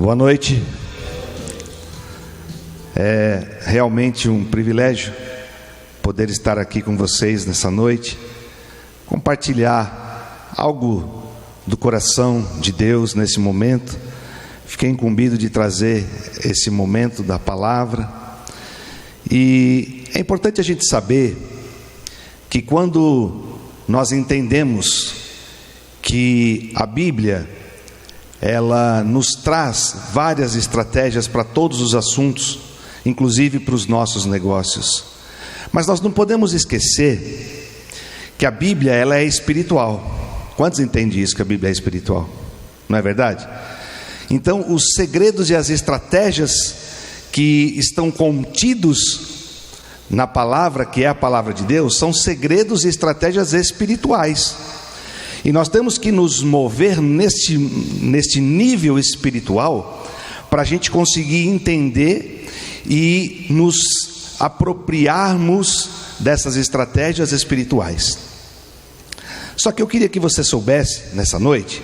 Boa noite. É realmente um privilégio poder estar aqui com vocês nessa noite, compartilhar algo do coração de Deus nesse momento. Fiquei incumbido de trazer esse momento da palavra, e é importante a gente saber que quando nós entendemos que a Bíblia ela nos traz várias estratégias para todos os assuntos, inclusive para os nossos negócios, mas nós não podemos esquecer que a Bíblia ela é espiritual. Quantos entendem isso, que a Bíblia é espiritual? Não é verdade? Então os segredos e as estratégias que estão contidos na palavra, que é a palavra de Deus, são segredos e estratégias espirituais. E nós temos que nos mover neste nível espiritual para a gente conseguir entender e nos apropriarmos dessas estratégias espirituais. Só que eu queria que você soubesse nessa noite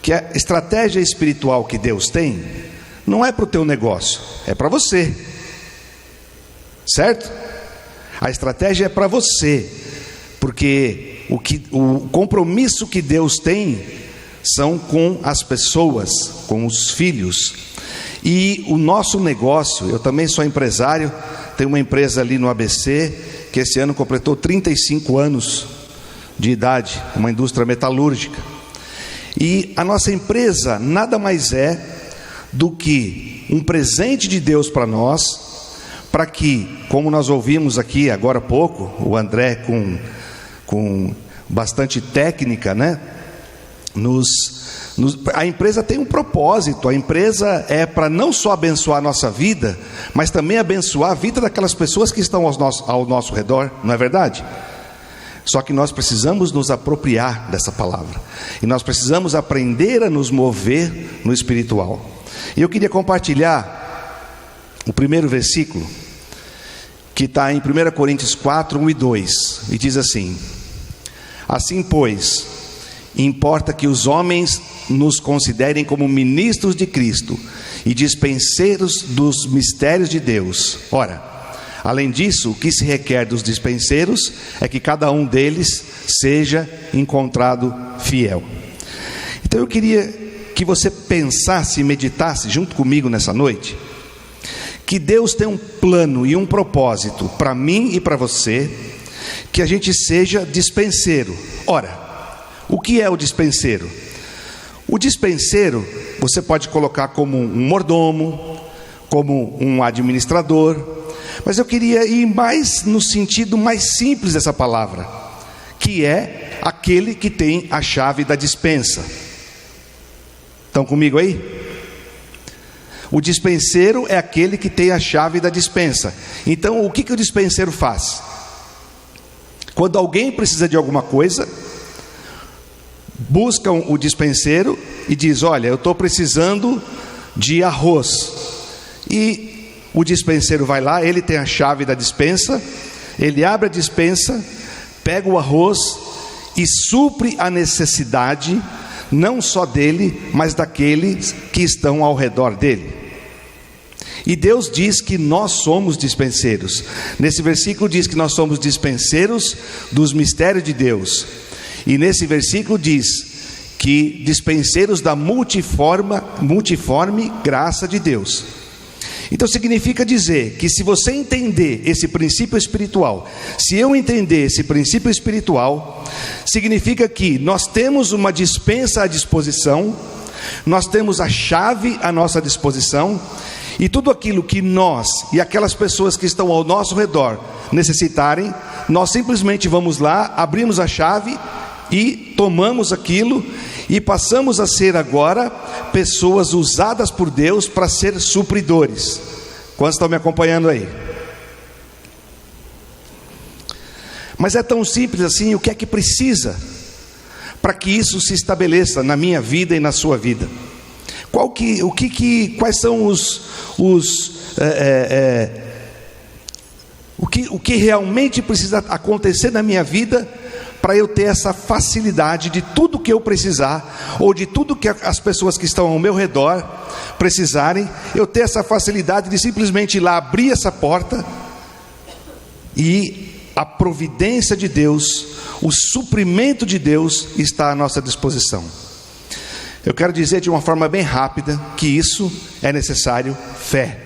que a estratégia espiritual que Deus tem não é para o teu negócio, é para você, certo? A estratégia é para você, porque o compromisso que Deus tem são com as pessoas, com os filhos. E o nosso negócio, eu também sou empresário, tenho uma empresa ali no ABC, que esse ano completou 35 anos de idade, uma indústria metalúrgica. E a nossa empresa nada mais é do que um presente de Deus para nós, para que, como nós ouvimos aqui agora há pouco, o André com bastante técnica, né? A empresa tem um propósito. A empresa é para não só abençoar a nossa vida, mas também abençoar a vida daquelas pessoas que estão ao nosso redor, não é verdade? Só que nós precisamos nos apropriar dessa palavra, e nós precisamos aprender a nos mover no espiritual. E eu queria compartilhar o primeiro versículo, que está em 1 Coríntios 4, 1 e 2, e diz assim: assim pois, importa que os homens nos considerem como ministros de Cristo e dispenseiros dos mistérios de Deus. Ora, além disso, o que se requer dos dispenseiros é que cada um deles seja encontrado fiel. Então eu queria que você pensasse e meditasse junto comigo nessa noite, que Deus tem um plano e um propósito para mim e para você, que a gente seja dispenseiro. Ora, o que é o dispenseiro? O dispenseiro você pode colocar como um mordomo, como um administrador, mas eu queria ir mais no sentido mais simples dessa palavra, que é aquele que tem a chave da despensa. Estão comigo aí? O dispenseiro é aquele que tem a chave da despensa. Então o que o dispenseiro faz? Quando alguém precisa de alguma coisa, buscam o dispenseiro e diz: olha, eu estou precisando de arroz. E o dispenseiro vai lá, ele tem a chave da despensa, ele abre a despensa, pega o arroz e supre a necessidade, não só dele, mas daqueles que estão ao redor dele. E Deus diz que nós somos dispenseiros. Nesse versículo diz que nós somos dispenseiros dos mistérios de Deus. E nesse versículo diz que dispenseiros da multiforme graça de Deus. Então significa dizer que se você entender esse princípio espiritual, se eu entender esse princípio espiritual, significa que nós temos uma despensa à disposição, nós temos a chave à nossa disposição, e tudo aquilo que nós e aquelas pessoas que estão ao nosso redor necessitarem, nós simplesmente vamos lá, abrimos a chave e tomamos aquilo, e passamos a ser agora pessoas usadas por Deus para ser supridores. Quantos estão me acompanhando aí? Mas é tão simples assim. O que é que precisa para que isso se estabeleça na minha vida e na sua vida? Quais são o que realmente precisa acontecer na minha vida para eu ter essa facilidade de tudo que eu precisar, ou de tudo que as pessoas que estão ao meu redor precisarem, eu ter essa facilidade de simplesmente ir lá, abrir essa porta, e a providência de Deus, o suprimento de Deus está à nossa disposição. Eu quero dizer de uma forma bem rápida que isso é necessário fé.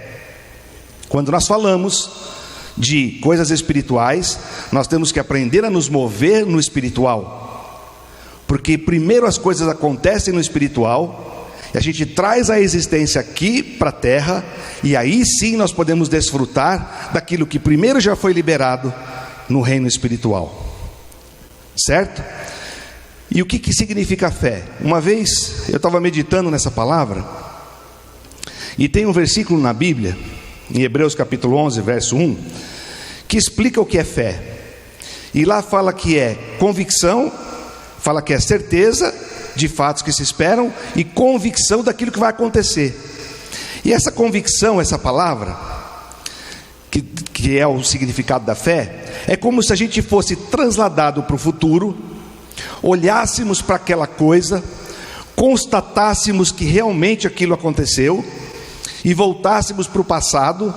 Quando nós falamos de coisas espirituais, nós temos que aprender a nos mover no espiritual, porque primeiro as coisas acontecem no espiritual, e a gente traz a existência aqui para a terra, e aí sim nós podemos desfrutar daquilo que primeiro já foi liberado no reino espiritual, certo? E o que significa fé? Uma vez eu estava meditando nessa palavra, e tem um versículo na Bíblia, em Hebreus capítulo 11, verso 1, que explica o que é fé. E lá fala que é convicção, fala que é certeza de fatos que se esperam e convicção daquilo que vai acontecer. E essa convicção, essa palavra, que é o significado da fé, é como se a gente fosse transladado para o futuro, olhássemos para aquela coisa, constatássemos que realmente aquilo aconteceu, e voltássemos para o passado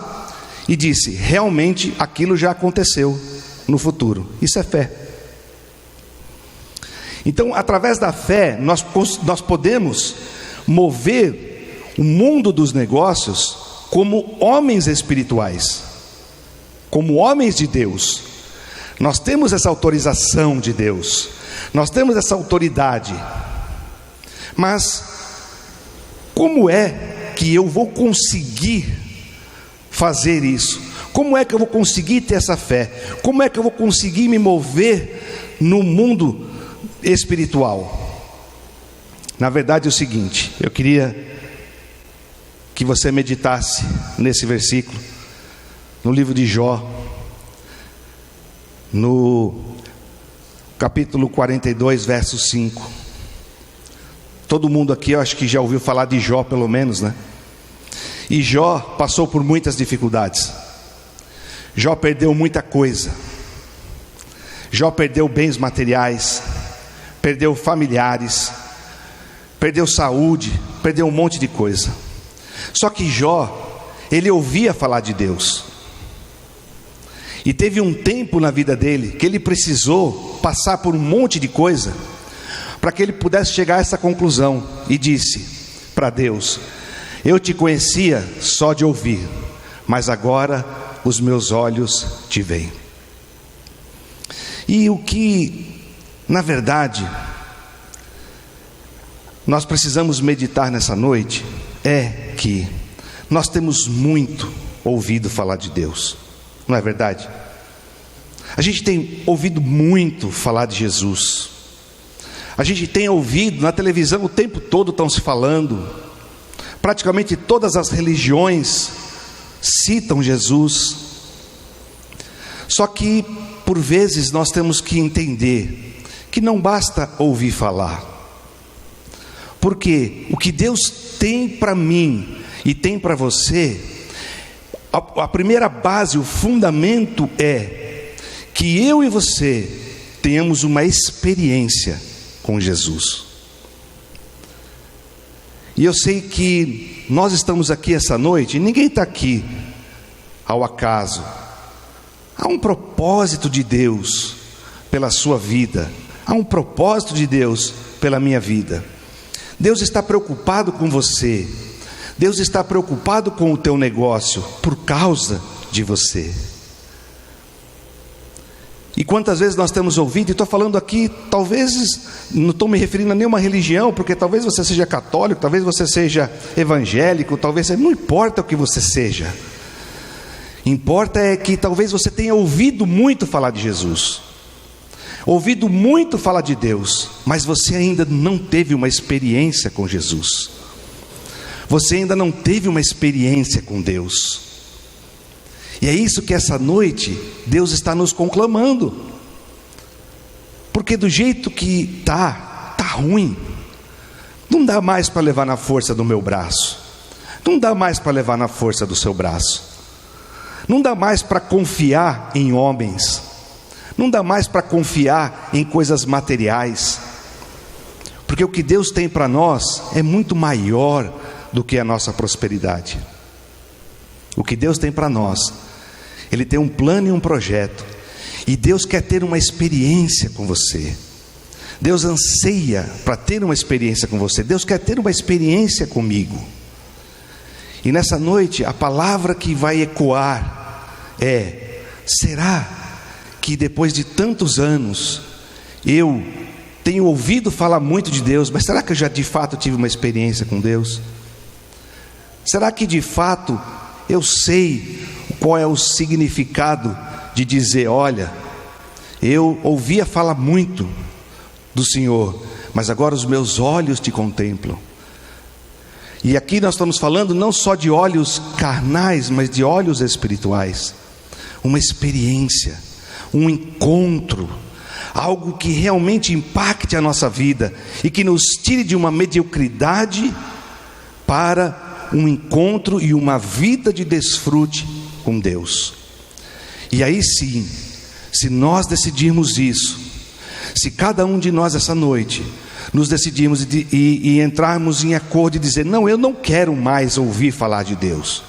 e disse, realmente aquilo já aconteceu no futuro. Isso é fé. Então, através da fé, nós podemos mover o mundo dos negócios como homens espirituais, como homens de Deus. Nós temos essa autorização de Deus, nós temos essa autoridade, mas como é que eu vou conseguir fazer isso? Como é que eu vou conseguir ter essa fé? Como é que eu vou conseguir me mover no mundo espiritual? Na verdade é o seguinte, eu queria que você meditasse nesse versículo, no livro de Jó, no capítulo 42, verso 5. Todo mundo aqui eu acho que já ouviu falar de Jó pelo menos, né? E Jó passou por muitas dificuldades. Jó perdeu muita coisa. Jó perdeu bens materiais, perdeu familiares, perdeu saúde, perdeu um monte de coisa. Só que Jó, ele ouvia falar de Deus. E teve um tempo na vida dele que ele precisou passar por um monte de coisa para que ele pudesse chegar a essa conclusão, e disse para Deus: eu te conhecia só de ouvir, mas agora os meus olhos te veem. E o que, na verdade, nós precisamos meditar nessa noite é que nós temos muito ouvido falar de Deus, não é verdade? A gente tem ouvido muito falar de Jesus. A gente tem ouvido na televisão o tempo todo, estão se falando. Praticamente todas as religiões citam Jesus. Só que por vezes nós temos que entender que não basta ouvir falar, porque o que Deus tem para mim e tem para você, a primeira base, o fundamento é que eu e você tenhamos uma experiência com Jesus. E eu sei que nós estamos aqui essa noite, e ninguém está aqui ao acaso. Há um propósito de Deus pela sua vida, há um propósito de Deus pela minha vida. Deus está preocupado com você, Deus está preocupado com o teu negócio por causa de você. E quantas vezes nós temos ouvido, e estou falando aqui, talvez, não estou me referindo a nenhuma religião, porque talvez você seja católico, talvez você seja evangélico, talvez, não importa o que você seja, importa é que talvez você tenha ouvido muito falar de Jesus, ouvido muito falar de Deus, mas você ainda não teve uma experiência com Jesus, você ainda não teve uma experiência com Deus. E é isso que essa noite Deus está nos conclamando, porque do jeito que está ruim, não dá mais para levar na força do meu braço, não dá mais para levar na força do seu braço, não dá mais para confiar em homens, Não dá mais para confiar em coisas materiais, porque o que Deus tem para nós é muito maior do que a nossa prosperidade. O que Deus tem para nós, Ele tem um plano e um projeto, e Deus quer ter uma experiência com você. Deus anseia para ter uma experiência com você. Deus quer ter uma experiência comigo. E nessa noite, a palavra que vai ecoar é: será que depois de tantos anos, eu tenho ouvido falar muito de Deus, mas será que eu já de fato tive uma experiência com Deus? Será que de fato eu sei qual é o significado de dizer: olha, eu ouvia falar muito do Senhor, mas agora os meus olhos te contemplam? E aqui nós estamos falando não só de olhos carnais, mas de olhos espirituais. Uma experiência, um encontro, algo que realmente impacte a nossa vida e que nos tire de uma mediocridade para um encontro e uma vida de desfrute com Deus. E aí sim, se nós decidirmos isso, se cada um de nós essa noite nos decidirmos e entrarmos em acordo e dizer: não, eu não quero mais ouvir falar de Deus,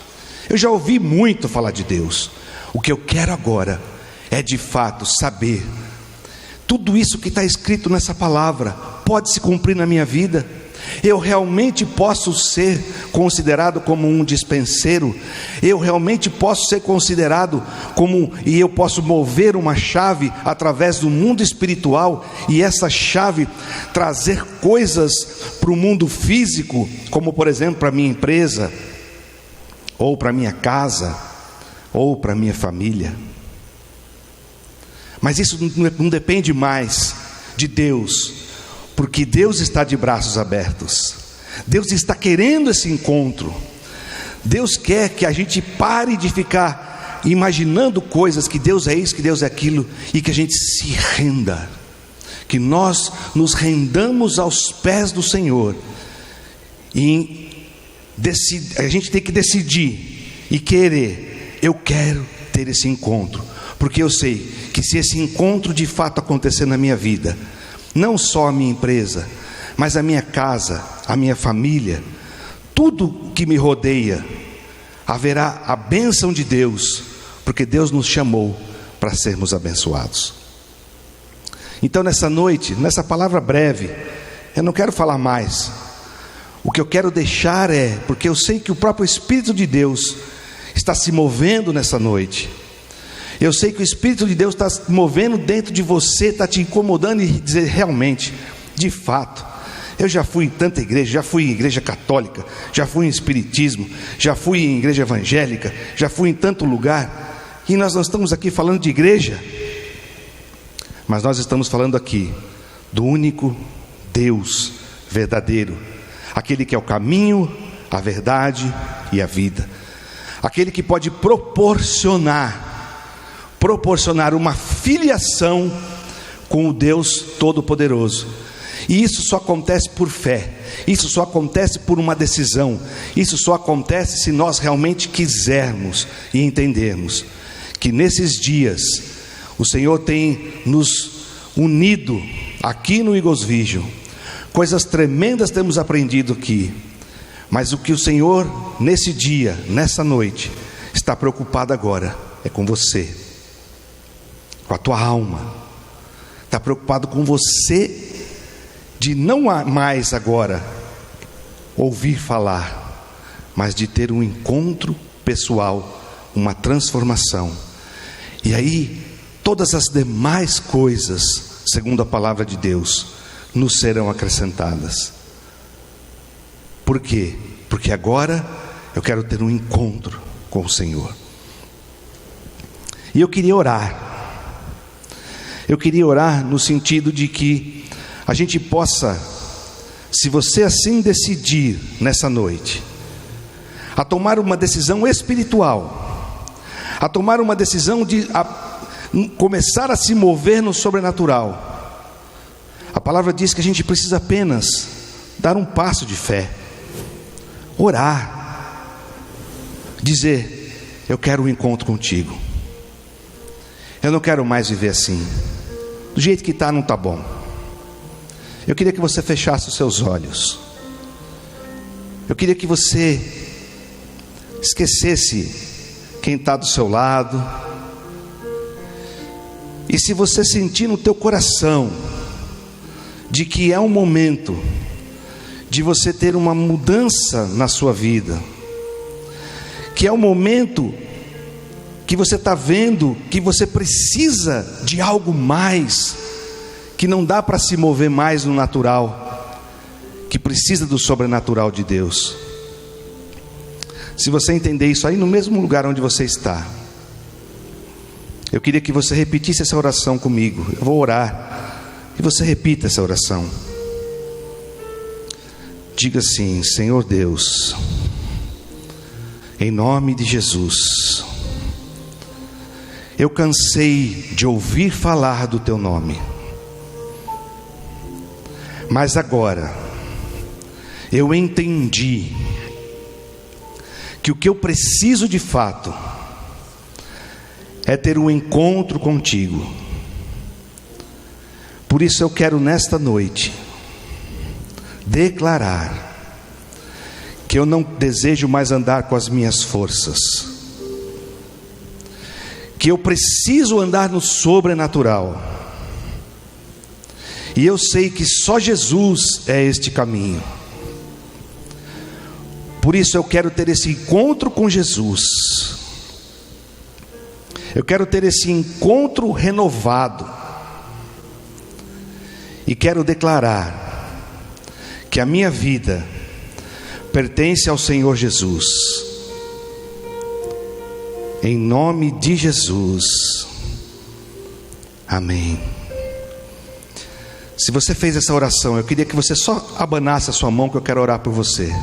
eu já ouvi muito falar de Deus, o que eu quero agora é de fato saber, tudo isso que está escrito nessa palavra pode se cumprir na minha vida? Eu realmente posso ser considerado como um dispenseiro? Eu realmente posso ser considerado como, e eu posso mover uma chave através do mundo espiritual, e essa chave trazer coisas para o mundo físico, como por exemplo para a minha empresa, ou para a minha casa, ou para a minha família? Mas isso não depende mais de Deus, porque Deus está de braços abertos. Deus está querendo esse encontro. Deus quer que a gente pare de ficar imaginando coisas, que Deus é isso, que Deus é aquilo, e que a gente se renda, que nós nos rendamos aos pés do Senhor. E a gente tem que decidir e querer: eu quero ter esse encontro, porque eu sei que se esse encontro de fato acontecer na minha vida, não só a minha empresa, mas a minha casa, a minha família, tudo que me rodeia, haverá a bênção de Deus, porque Deus nos chamou para sermos abençoados. Então nessa noite, nessa palavra breve, eu não quero falar mais. O que eu quero deixar é, porque eu sei que o próprio Espírito de Deus está se movendo nessa noite. Eu sei que o Espírito de Deus está se movendo dentro de você, está te incomodando, e dizer: realmente, de fato, eu já fui em tanta igreja, já fui em igreja católica, já fui em espiritismo, já fui em igreja evangélica, já fui em tanto lugar, e nós não estamos aqui falando de igreja, mas nós estamos falando aqui do único Deus verdadeiro, aquele que é o caminho, a verdade e a vida, aquele que pode proporcionar uma filiação com o Deus Todo-Poderoso. E isso só acontece por fé, isso só acontece por uma decisão, isso só acontece se nós realmente quisermos e entendermos que nesses dias o Senhor tem nos unido aqui no Eagles Vision. Coisas tremendas temos aprendido aqui, mas o que o Senhor nesse dia, nessa noite, está preocupado agora é com você, com a tua alma. Está preocupado com você, de não mais agora ouvir falar, mas de ter um encontro pessoal, uma transformação. E aí todas as demais coisas, segundo a palavra de Deus, nos serão acrescentadas. Por quê? Porque agora eu quero ter um encontro com o Senhor. E eu queria orar. Eu queria orar no sentido de que a gente possa, se você assim decidir nessa noite, a tomar uma decisão espiritual, a tomar uma decisão de começar a se mover no sobrenatural. A palavra diz que a gente precisa apenas dar um passo de fé, orar, dizer: eu quero um encontro contigo. Eu não quero mais viver assim. Do jeito que está, não está bom. Eu queria que você fechasse os seus olhos. Eu queria que você esquecesse quem está do seu lado. E se você sentir no teu coração de que é um momento de você ter uma mudança na sua vida, que é um momento que você está vendo que você precisa de algo mais, que não dá para se mover mais no natural, que precisa do sobrenatural de Deus. Se você entender isso aí no mesmo lugar onde você está, eu queria que você repetisse essa oração comigo. Eu vou orar e você repita essa oração. Diga assim: Senhor Deus, em nome de Jesus, eu cansei de ouvir falar do teu nome, mas agora eu entendi que o que eu preciso de fato é ter um encontro contigo. Por isso eu quero nesta noite declarar que eu não desejo mais andar com as minhas forças, que eu preciso andar no sobrenatural, e eu sei que só Jesus é este caminho. Por isso eu quero ter esse encontro com Jesus. Eu quero ter esse encontro renovado, e quero declarar que a minha vida pertence ao Senhor Jesus. Em nome de Jesus, amém. Se você fez essa oração, eu queria que você só abanasse a sua mão, que eu quero orar por você.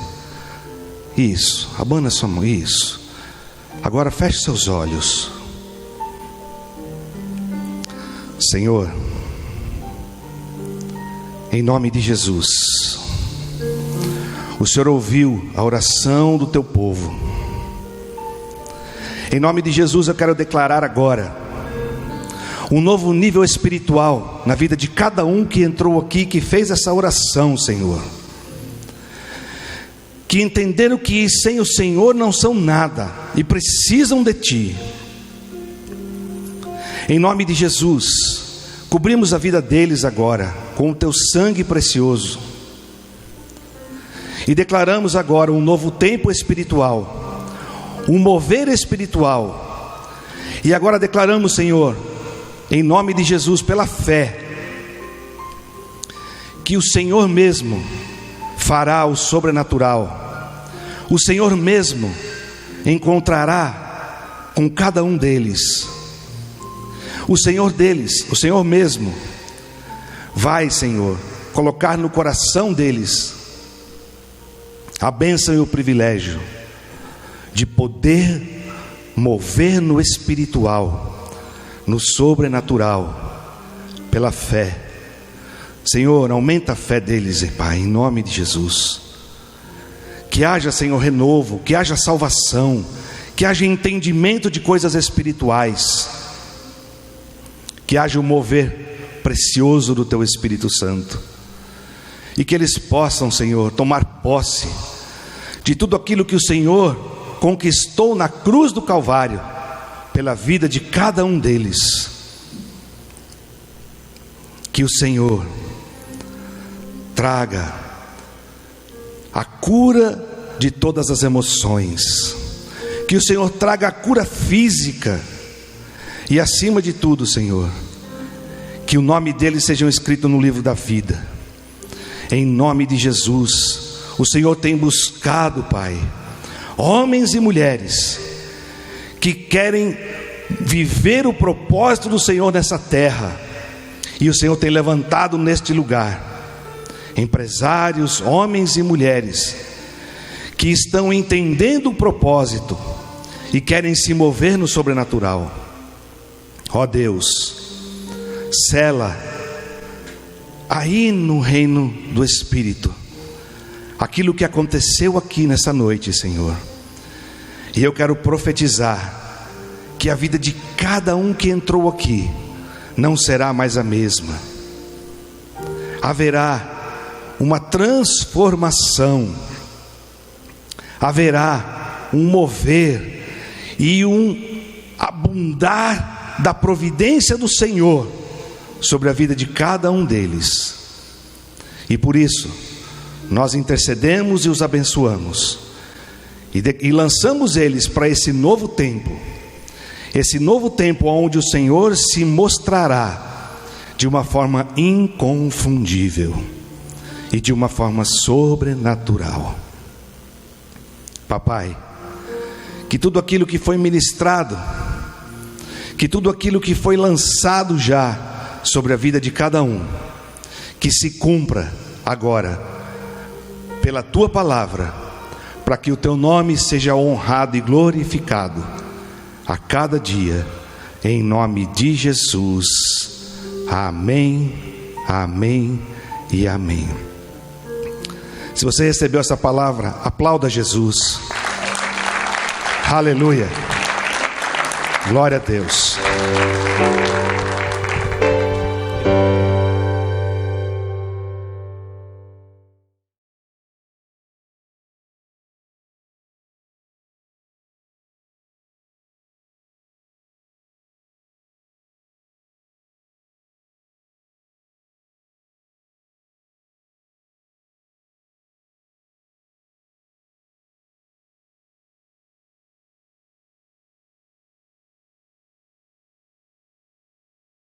Isso, abana a sua mão, isso. Agora feche seus olhos. Senhor, em nome de Jesus, o Senhor ouviu a oração do teu povo. Em nome de Jesus eu quero declarar agora um novo nível espiritual na vida de cada um que entrou aqui, que fez essa oração, Senhor. Que entenderam que sem o Senhor não são nada e precisam de Ti. Em nome de Jesus, cobrimos a vida deles agora com o Teu sangue precioso. E declaramos agora um novo tempo espiritual, um mover espiritual. E agora declaramos, Senhor, em nome de Jesus, pela fé, que o Senhor mesmo fará o sobrenatural. O Senhor mesmo encontrará com cada um deles. O Senhor mesmo vai, Senhor, colocar no coração deles a bênção e o privilégio de poder mover no espiritual, no sobrenatural, pela fé. Senhor, aumenta a fé deles, Pai, em nome de Jesus. Que haja, Senhor, renovo, que haja salvação, que haja entendimento de coisas espirituais, que haja um mover precioso do Teu Espírito Santo, e que eles possam, Senhor, tomar posse de tudo aquilo que o Senhor conquistou na cruz do Calvário, pela vida de cada um deles. Que o Senhor traga a cura de todas as emoções, que o Senhor traga a cura física, e acima de tudo, Senhor, que o nome deles seja escrito no livro da vida. Em nome de Jesus, o Senhor tem buscado, Pai, homens e mulheres que querem viver o propósito do Senhor nessa terra, e o Senhor tem levantado neste lugar empresários, homens e mulheres que estão entendendo o propósito e querem se mover no sobrenatural. Ó Deus, sela aí no reino do Espírito aquilo que aconteceu aqui nessa noite, Senhor. E eu quero profetizar que a vida de cada um que entrou aqui não será mais a mesma. Haverá uma transformação, haverá um mover e um abundar da providência do Senhor sobre a vida de cada um deles. E por isso nós intercedemos e os abençoamos e lançamos eles para esse novo tempo onde o Senhor se mostrará de uma forma inconfundível e de uma forma sobrenatural. Papai, que tudo aquilo que foi ministrado, que tudo aquilo que foi lançado já sobre a vida de cada um, que se cumpra agora pela tua palavra, para que o teu nome seja honrado e glorificado a cada dia, em nome de Jesus. Amém, amém e amém. Se você recebeu essa palavra, aplauda Jesus. Aleluia. Glória a Deus.